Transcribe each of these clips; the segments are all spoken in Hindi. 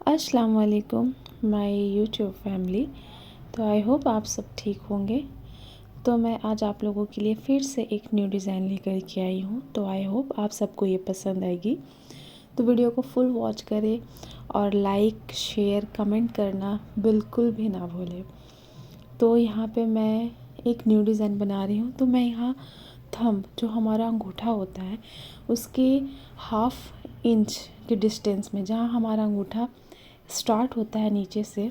अस्सलाम वालेकुम माय यूट्यूब फैमिली। तो आई होप आप सब ठीक होंगे। तो मैं आज आप लोगों के लिए फिर से एक न्यू डिज़ाइन लेकर के आई हूँ। तो आई होप आप सबको ये पसंद आएगी। तो वीडियो को फुल वॉच करें और लाइक शेयर कमेंट करना बिल्कुल भी ना भूलें। तो यहाँ पे मैं एक न्यू डिज़ाइन बना रही हूँ। तो मैं यहाँ थंब जो हमारा अंगूठा होता है उसके 1/2 इंच के डिस्टेंस में, जहाँ हमारा अंगूठा स्टार्ट होता है नीचे से,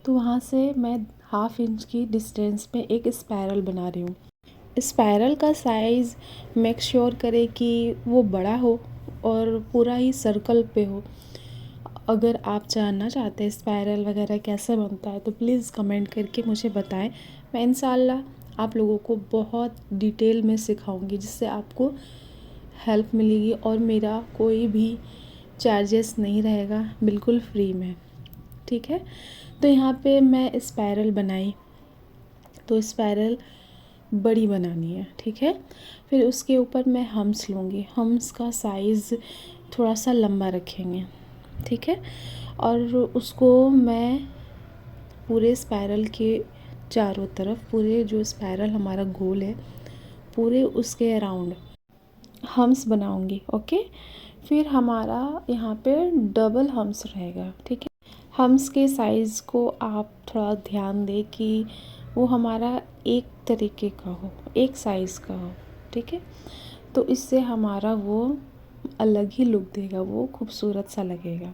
तो वहाँ से मैं 1/2 इंच की डिस्टेंस पे एक स्पायरल बना रही हूँ। स्पायरल का साइज़ मेक श्योर करें कि वो बड़ा हो और पूरा ही सर्कल पे हो। अगर आप जानना चाहते हैं स्पायरल वगैरह कैसे बनता है तो प्लीज़ कमेंट करके मुझे बताएं। मैं इंशाल्लाह आप लोगों को बहुत डिटेल में सिखाऊंगी, जिससे आपको हेल्प मिलेगी और मेरा कोई भी चार्जेस नहीं रहेगा, बिल्कुल फ्री में। ठीक है। तो यहाँ पे मैं स्पायरल बनाई, तो स्पायरल बड़ी बनानी है। ठीक है। फिर उसके ऊपर मैं हम्स लूँगी। हम्स का साइज़ थोड़ा सा लंबा रखेंगे। ठीक है। और उसको मैं पूरे स्पायरल के चारों तरफ, पूरे जो स्पायरल हमारा गोल है पूरे उसके अराउंड हम्स बनाऊंगी। ओके। फिर हमारा यहाँ पे डबल हम्स रहेगा। ठीक है। हम्स के साइज़ को आप थोड़ा ध्यान दें कि वो हमारा एक तरीके का हो, एक साइज़ का हो। ठीक है। तो इससे हमारा वो अलग ही लुक देगा, वो खूबसूरत सा लगेगा।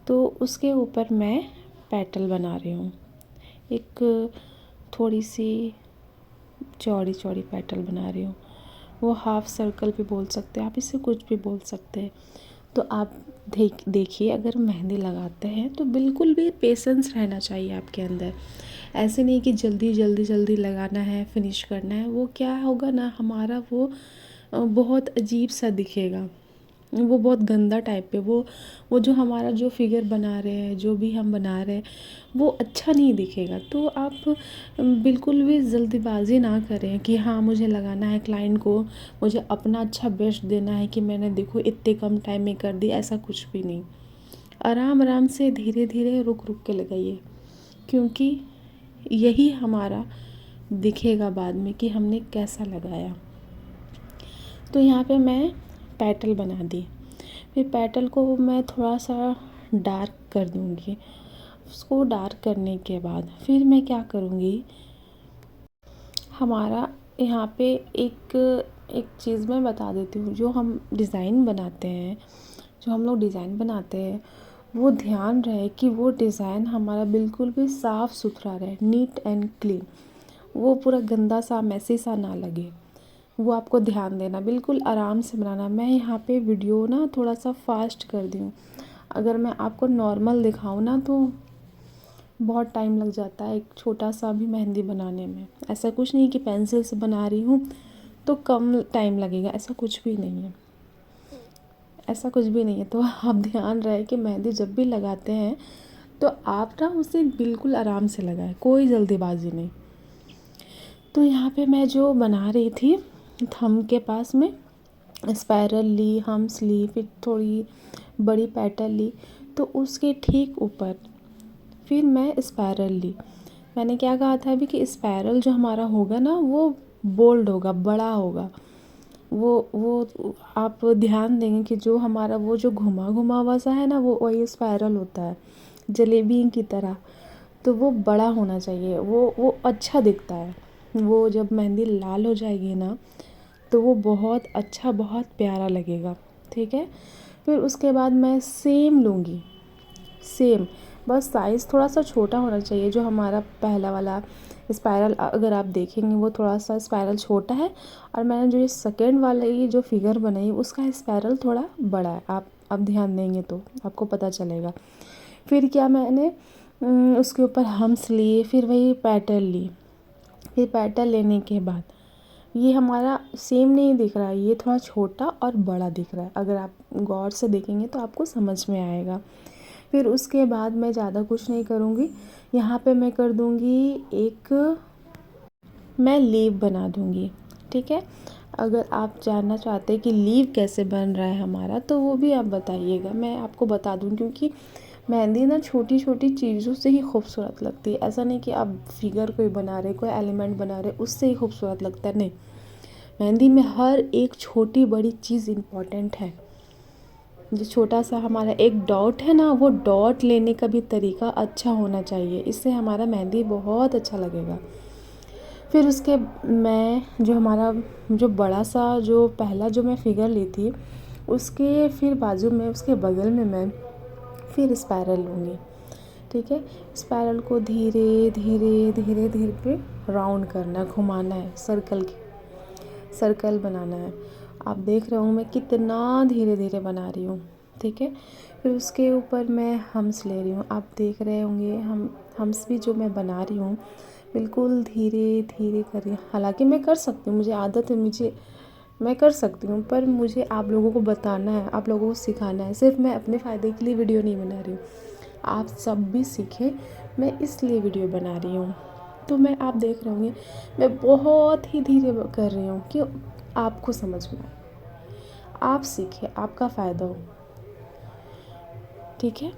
तो उसके ऊपर मैं पेटल बना रही हूँ। एक थोड़ी सी चौड़ी चौड़ी पेटल बना रही हूँ। वो हाफ सर्कल भी बोल सकते हैं आप, इसे कुछ भी बोल सकते हैं। तो आप देखिए, अगर मेहंदी लगाते हैं तो बिल्कुल भी पेशेंस रहना चाहिए आपके अंदर। ऐसे नहीं कि जल्दी जल्दी जल्दी लगाना है, फिनिश करना है। वो क्या होगा ना, हमारा वो बहुत अजीब सा दिखेगा, वो बहुत गंदा टाइप पे, वो जो हमारा जो फिगर बना रहे हैं, जो भी हम बना रहे हैं, वो अच्छा नहीं दिखेगा। तो आप बिल्कुल भी जल्दीबाजी ना करें कि हाँ मुझे लगाना है क्लाइंट को, मुझे अपना अच्छा बेस्ट देना है कि मैंने देखो इतने कम टाइम में कर दी। ऐसा कुछ भी नहीं। आराम आराम से धीरे धीरे रुक रुक के लगाइए, क्योंकि यही हमारा दिखेगा बाद में कि हमने कैसा लगाया। तो यहाँ पे मैं पेटल बना दी। फिर पेटल को मैं थोड़ा सा डार्क कर दूँगी। उसको डार्क करने के बाद फिर मैं क्या करूँगी, हमारा यहाँ पे एक एक चीज़ मैं बता देती हूँ। जो हम डिज़ाइन बनाते हैं, जो हम लोग डिज़ाइन बनाते हैं, वो ध्यान रहे कि वो डिज़ाइन हमारा बिल्कुल भी साफ़ सुथरा रहे, नीट एंड क्लीन। वो पूरा गंदा सा मैसी सा ना लगे। वो आपको ध्यान देना, बिल्कुल आराम से बनाना। मैं यहाँ पे वीडियो ना थोड़ा सा फास्ट कर दी हूँ। अगर मैं आपको नॉर्मल दिखाऊँ ना तो बहुत टाइम लग जाता है एक छोटा सा भी मेहंदी बनाने में। ऐसा कुछ नहीं कि पेंसिल से बना रही हूँ तो कम टाइम लगेगा, ऐसा कुछ भी नहीं है। ऐसा कुछ भी नहीं है। तो आप ध्यान रहे कि मेहंदी जब भी लगाते हैं तो आप ना उसे बिल्कुल आराम से लगाएं, कोई जल्दीबाजी नहीं। तो यहाँ पे मैं जो बना रही थी, थंब के पास में स्पायरल ली, हम्स ली, फिर थोड़ी बड़ी पेटल ली। तो उसके ठीक ऊपर फिर मैं स्पायरल ली। मैंने क्या कहा था अभी कि स्पायरल जो हमारा होगा ना वो बोल्ड होगा, बड़ा होगा। वो आप ध्यान देंगे कि जो हमारा वो जो घुमा घुमा हुआ सा है ना, वो वही स्पायरल होता है, जलेबी की तरह। तो वो बड़ा होना चाहिए, वो अच्छा दिखता है। वो जब मेहंदी लाल हो जाएगी ना तो वो बहुत अच्छा, बहुत प्यारा लगेगा। ठीक है। फिर उसके बाद मैं सेम लूँगी, सेम, बस साइज़ थोड़ा सा छोटा होना चाहिए। जो हमारा पहला वाला स्पायरल अगर आप देखेंगे वो थोड़ा सा स्पायरल छोटा है, और मैंने जो ये सेकेंड वाला ये जो फिगर बनाई उसका स्पायरल थोड़ा बड़ा है। आप ध्यान देंगे तो आपको पता चलेगा। फिर क्या, मैंने उसके ऊपर हम्स लिए, फिर वही पेटल ली। फिर पेटल लेने के बाद ये हमारा सेम नहीं दिख रहा है, ये थोड़ा छोटा और बड़ा दिख रहा है। अगर आप गौर से देखेंगे तो आपको समझ में आएगा। फिर उसके बाद मैं ज़्यादा कुछ नहीं करूँगी। यहाँ पे मैं कर दूँगी एक, मैं लीव बना दूँगी। ठीक है। अगर आप जानना चाहते हैं कि लीव कैसे बन रहा है हमारा, तो वो भी आप बताइएगा, मैं आपको बता दूँ। क्योंकि मेहंदी ना छोटी छोटी चीज़ों से ही खूबसूरत लगती है। ऐसा नहीं कि आप फिगर कोई बना रहे, कोई एलिमेंट बना रहे उससे ही खूबसूरत लगता है, नहीं। मेहंदी में हर एक छोटी बड़ी चीज़ इम्पॉर्टेंट है। जो छोटा सा हमारा एक डॉट है ना, वो डॉट लेने का भी तरीका अच्छा होना चाहिए, इससे हमारा मेहंदी बहुत अच्छा लगेगा। फिर उसके मैं जो हमारा जो बड़ा सा जो पहला जो मैं फिगर ली थी, उसके फिर बाजू में उसके बगल में मैं फिर स्पायरल लूँगी। ठीक है, स्पायरल को धीरे धीरे धीरे धीरे पे राउंड करना, घुमाना है, सर्कल बनाना है। आप देख रहे हो मैं कितना धीरे धीरे बना रही हूँ। ठीक है, फिर उसके ऊपर मैं हम्स ले रही हूँ। आप देख रहे होंगे हम्स भी जो मैं बना रही हूँ बिल्कुल धीरे धीरे कर रही हूँ। हालांकि मैं कर सकती हूँ, मुझे आदत है, मैं कर सकती हूँ, पर मुझे आप लोगों को बताना है, आप लोगों को सिखाना है। सिर्फ मैं अपने फ़ायदे के लिए वीडियो नहीं बना रही हूँ, आप सब भी सीखें, मैं इसलिए वीडियो बना रही हूँ। तो मैं आप देख रहे होंगे मैं बहुत ही धीरे कर रही हूँ कि आपको समझ में आए, आप सीखें, आपका फ़ायदा हो। ठीक है,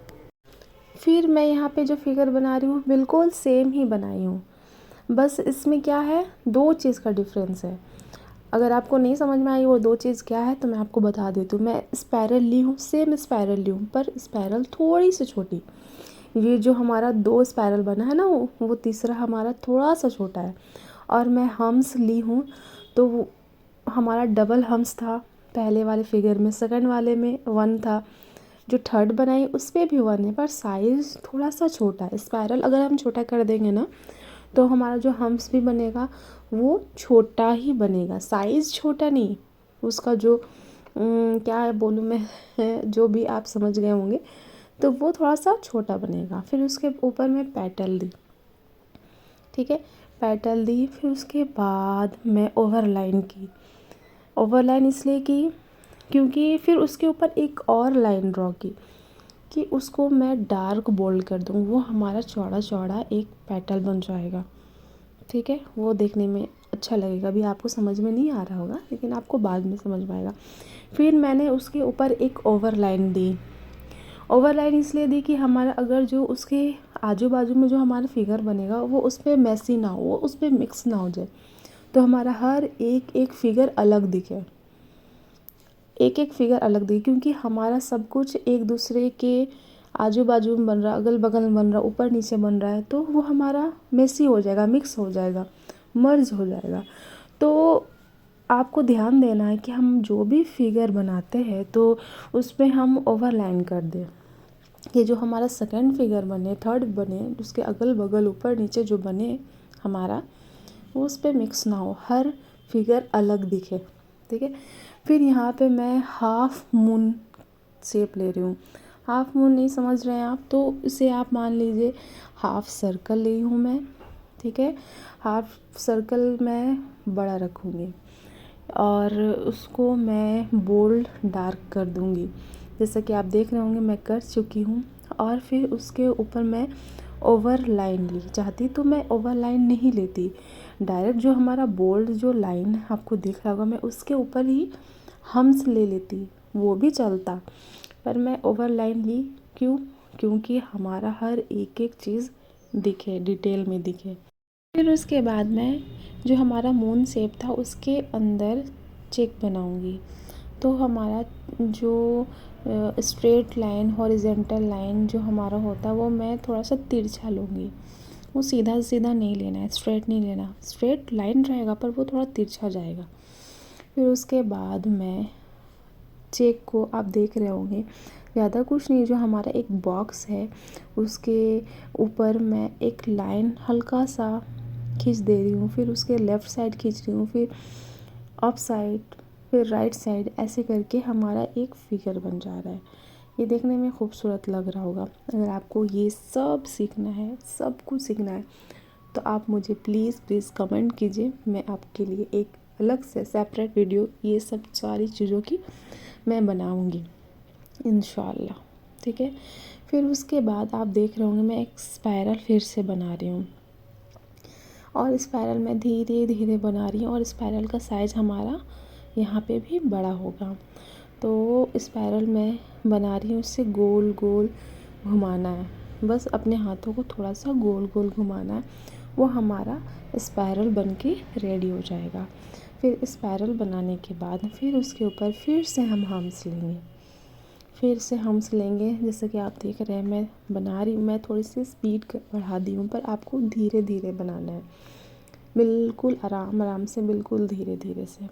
फिर मैं यहाँ पे जो फिगर बना रही हूँ बिल्कुल सेम ही बनाई हूँ, बस इसमें क्या है, दो चीज़ का डिफरेंस है। अगर आपको नहीं समझ में आई वो दो चीज़ क्या है तो मैं आपको बता देती हूँ। मैं स्पायरल ली हूँ, सेम स्पायरल ली हूँ, पर स्पायरल थोड़ी सी छोटी। ये जो हमारा दो स्पायरल बना है ना, वो तीसरा हमारा थोड़ा सा छोटा है। और मैं हम्स ली हूँ तो वो हमारा डबल हम्स था पहले वाले फिगर में, सेकंड वाले में 1 था, जो थर्ड बनाई उस पर भी 1 है, पर साइज़ थोड़ा सा छोटा है। स्पायरल अगर हम छोटा कर देंगे ना तो हमारा जो हम्स भी बनेगा वो छोटा ही बनेगा, साइज़ छोटा नहीं। उसका जो क्या बोलूँ मैं जो भी आप समझ गए होंगे, तो वो थोड़ा सा छोटा बनेगा। फिर उसके ऊपर मैं पेटल दी। ठीक है, पेटल दी, फिर उसके बाद मैं ओवरलाइन की। ओवरलाइन इसलिए की क्योंकि फिर उसके ऊपर एक और लाइन ड्रॉ की कि उसको मैं डार्क बोल्ड कर दूँ, वो हमारा चौड़ा चौड़ा एक पेटल बन जाएगा। ठीक है, वो देखने में अच्छा लगेगा। अभी आपको समझ में नहीं आ रहा होगा, लेकिन आपको बाद में समझ में आएगा। फिर मैंने उसके ऊपर एक ओवरलाइन दी। ओवरलाइन इसलिए दी कि हमारा अगर जो उसके आजू बाजू में जो हमारा फिगर बनेगा वो उस पर मैसी ना हो, वो उस पर मिक्स ना हो जाए, तो हमारा हर एक एक फिगर अलग दिखे, एक एक फिगर अलग दिखे। क्योंकि हमारा सब कुछ एक दूसरे के आजू बाजू में बन रहा, अगल बगल में बन रहा, ऊपर नीचे बन रहा है, तो वो हमारा मेसी हो जाएगा, मिक्स हो जाएगा, मर्ज हो जाएगा। तो आपको ध्यान देना है कि हम जो भी फिगर बनाते हैं तो उस पर हम ओवरलाइन कर दें। ये जो हमारा सेकंड फिगर बने, थर्ड बने, उसके अगल बगल ऊपर नीचे जो बने हमारा, वो उस पर मिक्स ना हो, हर फिगर अलग दिखे। ठीक है, फिर यहाँ पे मैं हाफ मून शेप ले रही हूँ। हाफ मून नहीं समझ रहे हैं आप तो इसे आप मान लीजिए हाफ सर्कल ली हूँ मैं। ठीक है, हाफ सर्कल मैं बड़ा रखूँगी और उसको मैं बोल्ड डार्क कर दूँगी, जैसा कि आप देख रहे होंगे मैं कर चुकी हूँ। और फिर उसके ऊपर मैं ओवरलाइन ली, चाहती तो मैं ओवरलाइन नहीं लेती, डायरेक्ट जो हमारा बोल्ड जो लाइन आपको दिख रहा होगा मैं उसके ऊपर ही हम्स ले लेती, वो भी चलता, पर मैं ओवरलाइन ली। क्यों? क्योंकि हमारा हर एक एक चीज़ दिखे, डिटेल में दिखे। फिर उसके बाद मैं जो हमारा मून शेप था उसके अंदर चेक बनाऊंगी, तो हमारा जो स्ट्रेट लाइन, हॉरिजेंटल लाइन जो हमारा होता है वो मैं थोड़ा सा तिरछा लूँगी। वो सीधा सीधा नहीं लेना है, स्ट्रेट नहीं लेना, स्ट्रेट लाइन रहेगा पर वो थोड़ा तिरछा जाएगा। फिर उसके बाद मैं चेक को आप देख रहे होंगे, ज़्यादा कुछ नहीं, जो हमारा एक बॉक्स है उसके ऊपर मैं एक लाइन हल्का सा खींच दे रही हूँ, फिर उसके लेफ़्ट साइड खींच रही हूँ, फिर अप साइड, फिर राइट साइड, ऐसे करके हमारा एक फिगर बन जा रहा है। ये देखने में खूबसूरत लग रहा होगा। अगर आपको ये सब सीखना है, सब कुछ सीखना है, तो आप मुझे प्लीज़ कमेंट कीजिए, मैं आपके लिए एक अलग से सेपरेट वीडियो ये सब सारी चीज़ों की मैं बनाऊंगी इंशाल्लाह। ठीक है, फिर उसके बाद आप देख रहे होंगे मैं एक स्पायरल फिर से बना रही हूँ। और स्पाइरल मैं धीरे धीरे बना रही हूँ और स्पाइरल का साइज़ हमारा यहाँ पे भी बड़ा होगा। तो स्पाइरल मैं बना रही हूँ, उससे गोल गोल घुमाना है, बस अपने हाथों को थोड़ा सा गोल गोल घुमाना है, वो हमारा स्पाइरल बन के रेडी हो जाएगा। फिर स्पाइरल बनाने के बाद फिर उसके ऊपर फिर से हम हम्स लेंगे, जैसे कि आप देख रहे हैं मैं बना रही हूँ। मैं थोड़ी सी स्पीड बढ़ा दी हूँ, पर आपको धीरे धीरे बनाना है, बिल्कुल आराम आराम से, बिल्कुल धीरे धीरे से।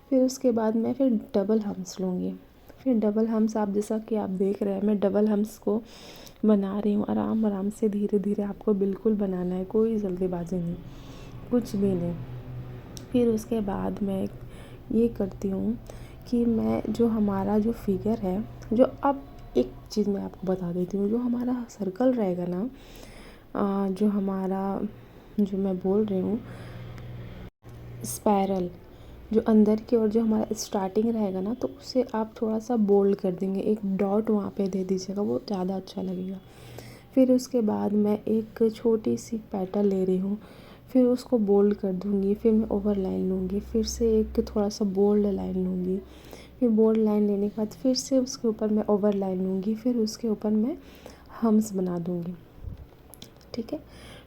फिर उसके बाद मैं फिर डबल हम्स लूँगी। फिर डबल हम्स आप जैसा कि आप देख रहे हैं मैं डबल हम्स को बना रही हूँ, आराम आराम से धीरे धीरे आपको बिल्कुल बनाना है, कोई जल्दीबाजी नहीं, कुछ भी नहीं। फिर उसके बाद मैं ये करती हूँ कि मैं जो हमारा जो फिगर है, जो अब एक चीज़ मैं आपको बता देती हूँ, जो हमारा सर्कल रहेगा ना, जो हमारा जो मैं बोल रही हूँ स्पाइरल, जो अंदर की ओर जो हमारा स्टार्टिंग रहेगा ना, तो उसे आप थोड़ा सा बोल्ड कर देंगे, एक डॉट वहाँ पे दे दीजिएगा, वो ज़्यादा अच्छा लगेगा। फिर उसके बाद मैं एक छोटी सी पेटल ले रही हूँ, फिर उसको बोल्ड कर दूँगी, फिर मैं ओवर लाइन लूँगी, फिर से एक थोड़ा सा बोल्ड लाइन लूँगी, फिर बोल्ड लाइन लेने के बाद फिर से उसके ऊपर मैं ओवर लाइन लूँगी, फिर उसके ऊपर मैं हम्स बना दूँगी। ठीक है,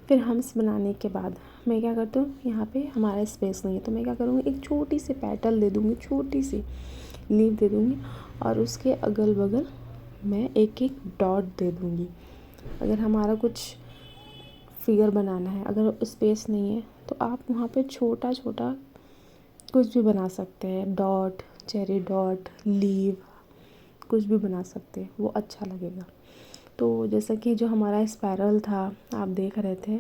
फिर हम्स बनाने के बाद मैं क्या करती हूँ, यहाँ पे हमारा स्पेस नहीं है तो मैं क्या करूँगी, एक छोटी सी पेटल दे दूँगी, छोटी सी लीफ दे दूँगी, और उसके अगल बगल मैं एक एक डॉट दे दूँगी। अगर हमारा कुछ फिगर बनाना है, अगर स्पेस नहीं है तो आप वहाँ पे छोटा छोटा कुछ भी बना सकते हैं, डॉट, चेरी डॉट, लीव, कुछ भी बना सकते हैं, वो अच्छा लगेगा। तो जैसा कि जो हमारा स्पाइरल था आप देख रहे थे,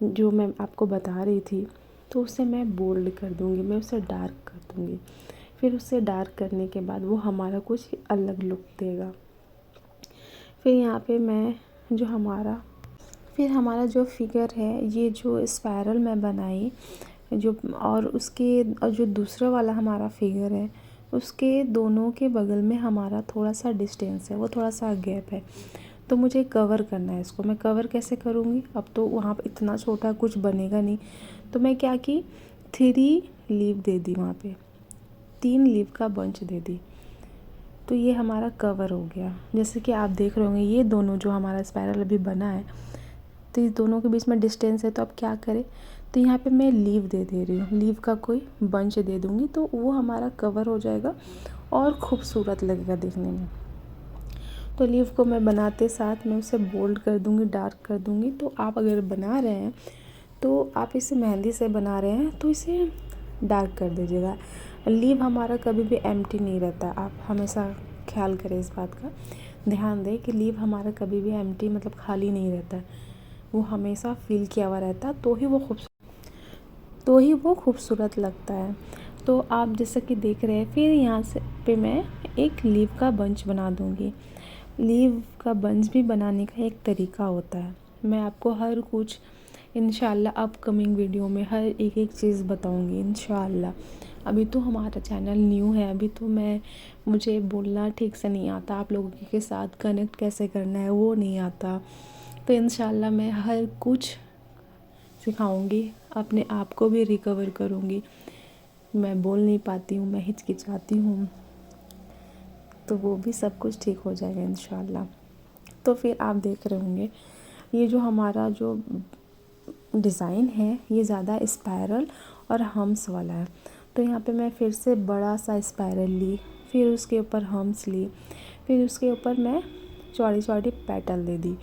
जो मैं आपको बता रही थी, तो उसे मैं बोल्ड कर दूँगी, मैं उसे डार्क कर दूँगी। फिर उसे डार्क करने के बाद वो हमारा कुछ अलग लुक देगा। फिर यहाँ पे मैं जो हमारा जो फिगर है, ये जो स्पाइरल मैं बनाई जो, और जो दूसरा वाला हमारा फिगर है, उसके दोनों के बगल में हमारा थोड़ा सा डिस्टेंस है, वो थोड़ा सा गैप है, तो मुझे कवर करना है इसको। मैं कवर कैसे करूँगी, अब तो वहाँ पे इतना छोटा कुछ बनेगा नहीं, तो मैं क्या की 3 लीव दे दी, वहाँ पे 3 लीव का बंच दे दी, तो ये हमारा कवर हो गया। जैसे कि आप देख रहे होंगे ये दोनों जो हमारा स्पाइरल अभी बना है, तो इस दोनों के बीच में डिस्टेंस है, तो अब क्या करें, तो यहाँ पे मैं लीव दे रही हूँ, लीव का कोई बंच दे दूँगी, तो वो हमारा कवर हो जाएगा और खूबसूरत लगेगा देखने में। तो लीव को मैं बनाते साथ मैं उसे बोल्ड कर दूँगी, डार्क कर दूँगी। तो आप अगर बना रहे हैं, तो आप इसे मेहंदी से बना रहे हैं तो इसे डार्क कर दीजिएगा। लीव हमारा कभी भी एम्प्टी नहीं रहता, आप हमेशा ख्याल करें इस बात का, ध्यान दें कि लीव हमारा कभी भी एम्प्टी मतलब खाली नहीं रहता, वो हमेशा फिल किया हुआ रहता, तो ही वो खूबसूरत लगता है। तो आप जैसा कि देख रहे हैं, फिर यहाँ से पे मैं एक लीव का बंच बना दूँगी। लीव का बंच भी बनाने का एक तरीका होता है, मैं आपको हर कुछ इंशाल्लाह अपकमिंग वीडियो में हर एक एक चीज़ बताऊँगी इंशाल्लाह। अभी तो हमारा चैनल न्यू है, अभी तो मुझे बोलना ठीक से नहीं आता, आप लोगों के साथ कनेक्ट कैसे करना है वो नहीं आता, तो इंशाल्लाह मैं हर कुछ सिखाऊंगी, अपने आप को भी रिकवर करूंगी। मैं बोल नहीं पाती हूँ, मैं हिचकिचाती हूँ, तो वो भी सब कुछ ठीक हो जाएगा इंशाल्लाह। तो फिर आप देख रहे होंगे ये जो हमारा जो डिज़ाइन है ये ज़्यादा स्पाइरल और हम्स वाला है, तो यहाँ पे मैं फिर से बड़ा सा स्पाइरल ली, फिर उसके ऊपर हम्स ली, फिर उसके ऊपर मैं चौड़ी चौड़ी पेटल दे दी।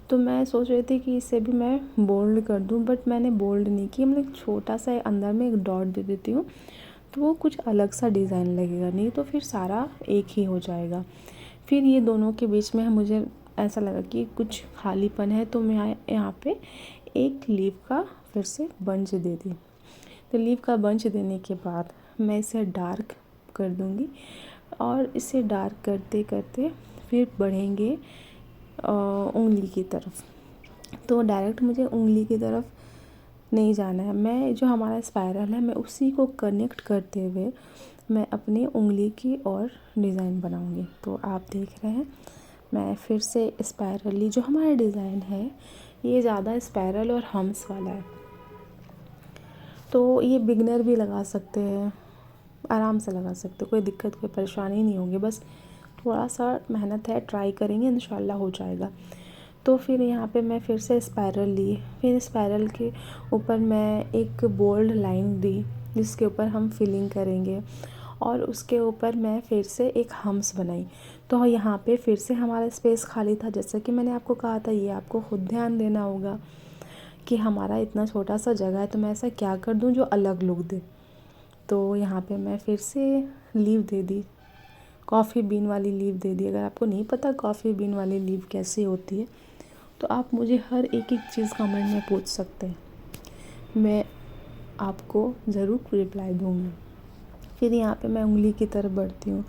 तो मैं सोच रही थी कि इसे भी मैं बोल्ड कर दूं, बट मैंने बोल्ड नहीं किया, मैं छोटा सा अंदर में एक डॉट दे देती हूँ, तो वो कुछ अलग सा डिज़ाइन लगेगा, नहीं तो फिर सारा एक ही हो जाएगा। फिर ये दोनों के बीच में मुझे ऐसा लगा कि कुछ खालीपन है, तो मैं यहाँ पे एक लीव का फिर से बंच दे दी। तो लीव का बंच देने के बाद मैं इसे डार्क कर दूँगी, और इसे डार्क करते करते फिर बढ़ेंगे उंगली की तरफ। तो डायरेक्ट मुझे उंगली की तरफ नहीं जाना है, मैं जो हमारा स्पाइरल है मैं उसी को कनेक्ट करते हुए मैं अपनी उंगली की और डिज़ाइन बनाऊंगी। तो आप देख रहे हैं मैं फिर से स्पाइरली जो हमारा डिज़ाइन है ये ज़्यादा स्पाइरल और हम्स वाला है, तो ये बिगनर भी लगा सकते हैं, आराम से लगा सकते हो, कोई दिक्कत कोई परेशानी नहीं होगी। बस थोड़ा सा मेहनत है, ट्राई करेंगे इंशाल्लाह हो जाएगा। तो फिर यहाँ पे मैं फिर से स्पायरल ली, फिर स्पायरल के ऊपर मैं एक बोल्ड लाइन दी जिसके ऊपर हम फिलिंग करेंगे, और उसके ऊपर मैं फिर से एक हम्स बनाई। तो यहाँ पे फिर से हमारा स्पेस खाली था, जैसा कि मैंने आपको कहा था ये आपको खुद ध्यान देना होगा कि हमारा इतना छोटा सा जगह है, तो मैं ऐसा क्या कर दूँ जो अलग लुक दे। तो यहाँ पे मैं फिर से leave they the, coffee been वाली लीव दे दी। अगर आपको नहीं पता कॉफ़ी बीन वाली लीव कैसी होती है तो आप मुझे हर एक चीज़ कमेंट में पूछ सकते हैं, मैं आपको ज़रूर रिप्लाई दूँगी। फिर यहाँ पे मैं उंगली की तरफ बढ़ती हूँ,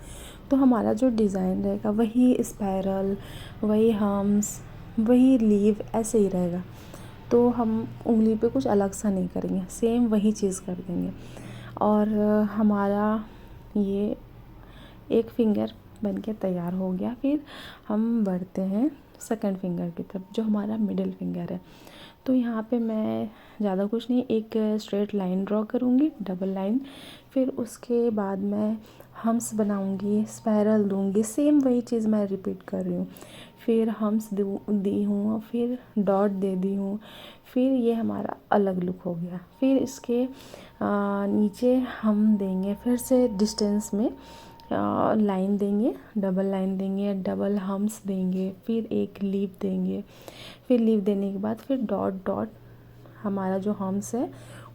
तो हमारा जो डिज़ाइन रहेगा वही स्पायरल, वही हम्स, वही लीव, ऐसे ही रहेगा। तो हम उंगली पे कुछ अलग सा नहीं करेंगे, सेम वही चीज़ कर देंगे। और हमारा ये एक फिंगर बन के तैयार हो गया। फिर हम बढ़ते हैं सेकंड फिंगर की तरफ, जो हमारा मिडिल फिंगर है। तो यहाँ पे मैं ज़्यादा कुछ नहीं, एक स्ट्रेट लाइन ड्रॉ करूँगी, डबल लाइन। फिर उसके बाद मैं हम्स बनाऊँगी, स्पायरल दूँगी, सेम वही चीज़ मैं रिपीट कर रही हूँ। फिर हम्स दी हूँ, फिर डॉट दे दी हूँ, फिर ये हमारा अलग लुक हो गया। फिर इसके नीचे हम देंगे फिर से डिस्टेंस में लाइन देंगे, डबल लाइन देंगे, डबल हम्स देंगे, फिर एक लीव देंगे। फिर लीव देने के बाद फिर डॉट डॉट, हमारा जो हम्स है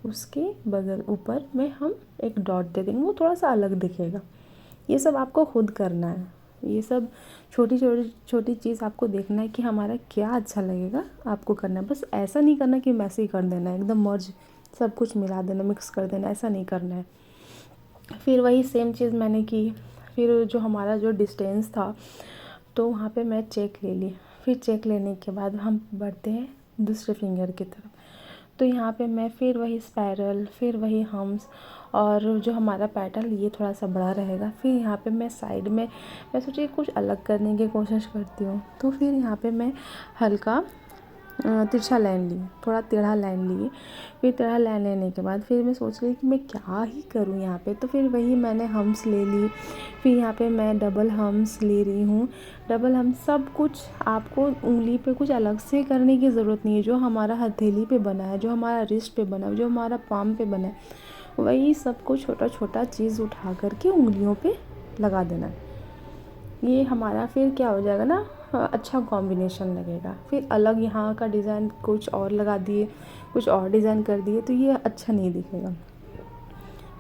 उसके बगल ऊपर में हम एक डॉट दे देंगे, वो थोड़ा सा अलग दिखेगा। ये सब आपको खुद करना है, ये सब छोटी छोटी छोटी चीज़ आपको देखना है कि हमारा क्या अच्छा लगेगा, आपको करना है। बस ऐसा नहीं करना कि मैसे ही कर देना है, एकदम मर्ज सब कुछ मिला देना, मिक्स कर देना, ऐसा नहीं करना है। फिर वही सेम चीज़ मैंने की। फिर जो हमारा जो डिस्टेंस था तो वहाँ पे मैं चेक ले ली। फिर चेक लेने के बाद हम बढ़ते हैं दूसरे फिंगर की तरफ। तो यहाँ पे मैं फिर वही स्पायरल, फिर वही हम्स, और जो हमारा पेटल ये थोड़ा सा बड़ा रहेगा। फिर यहाँ पे मैं साइड में मैं सोची कुछ अलग करने की कोशिश करती हूँ, तो फिर यहाँ पे मैं हल्का तिरछा लाइन ली, थोड़ा टेढ़ा लाइन ली। फिर टेढ़ा लाइन लेने के बाद फिर मैं सोच रही कि मैं क्या ही करूँ यहाँ पे, तो फिर वही मैंने हम्स ले ली। फिर यहाँ पे मैं डबल हम्स ले रही हूँ, डबल हम्स। सब कुछ आपको उंगली पे कुछ अलग से करने की ज़रूरत नहीं है। जो हमारा हथेली पे बना है, जो हमारा रिस्ट पे बना है, जो हमारा पाम पे बना है, वही सब कुछ छोटा छोटा चीज़ उठा करके उंगलियों पे लगा देना है। ये हमारा फिर क्या हो जाएगा ना, अच्छा कॉम्बिनेशन लगेगा। फिर अलग यहाँ का डिज़ाइन कुछ और लगा दिए, कुछ और डिज़ाइन कर दिए, तो ये अच्छा नहीं दिखेगा।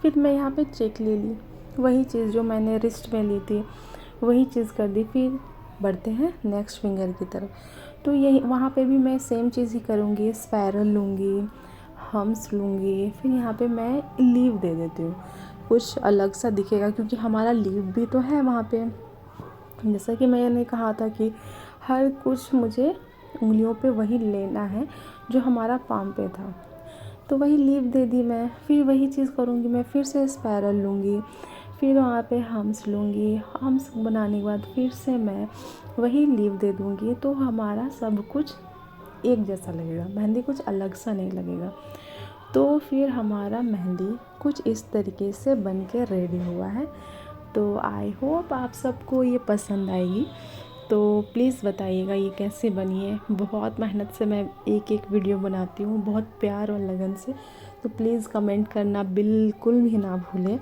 फिर मैं यहाँ पे चेक ले ली, वही चीज़ जो मैंने रिस्ट में ली थी वही चीज़ कर दी। फिर बढ़ते हैं नेक्स्ट फिंगर की तरफ। तो यही वहाँ पे भी मैं सेम चीज़ ही करूँगी, स्पायरल लूँगी, हम्स लूँगी। फिर यहाँ पे मैं लीव दे देती हूँ, कुछ अलग सा दिखेगा क्योंकि हमारा लीव भी तो है वहाँ पे। जैसा कि मैंने कहा था कि हर कुछ मुझे उंगलियों पे वही लेना है जो हमारा पाम पे था, तो वही लीव दे दी मैं। फिर वही चीज़ करूँगी मैं, फिर से स्पायरल लूँगी, फिर वहाँ पे हम्स लूँगी। हम्स बनाने के बाद फिर से मैं वही लीव दे दूँगी, तो हमारा सब कुछ एक जैसा लगेगा, मेहंदी कुछ अलग सा नहीं लगेगा। तो फिर हमारा मेहंदी कुछ इस तरीके से बन के रेडी हुआ है। तो आई होप आप सबको ये पसंद आएगी। तो प्लीज़ बताइएगा ये कैसे बनी है। बहुत मेहनत से मैं एक एक वीडियो बनाती हूँ, बहुत प्यार और लगन से। तो प्लीज़ कमेंट करना बिल्कुल भी ना भूलें,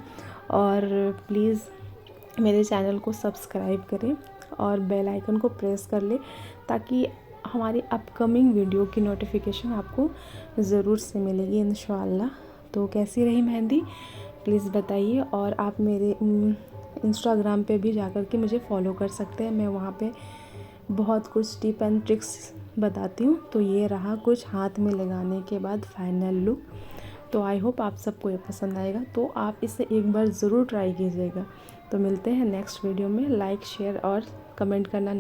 और प्लीज़ मेरे चैनल को सब्सक्राइब करें और बेल आइकन को प्रेस कर लें, ताकि हमारी अपकमिंग वीडियो की नोटिफिकेशन आपको ज़रूर से मिलेगी इंशाल्लाह। तो कैसी रही मेहंदी प्लीज़ बताइए। और आप मेरे इंस्टाग्राम पे भी जाकर के मुझे फॉलो कर सकते हैं, मैं वहाँ पे बहुत कुछ टिप एंड ट्रिक्स बताती हूँ। तो ये रहा कुछ हाथ में लगाने के बाद फाइनल लुक। तो आई होप आप सबको ये पसंद आएगा, तो आप इसे एक बार ज़रूर ट्राई कीजिएगा। तो मिलते हैं नेक्स्ट वीडियो में। लाइक शेयर और कमेंट करना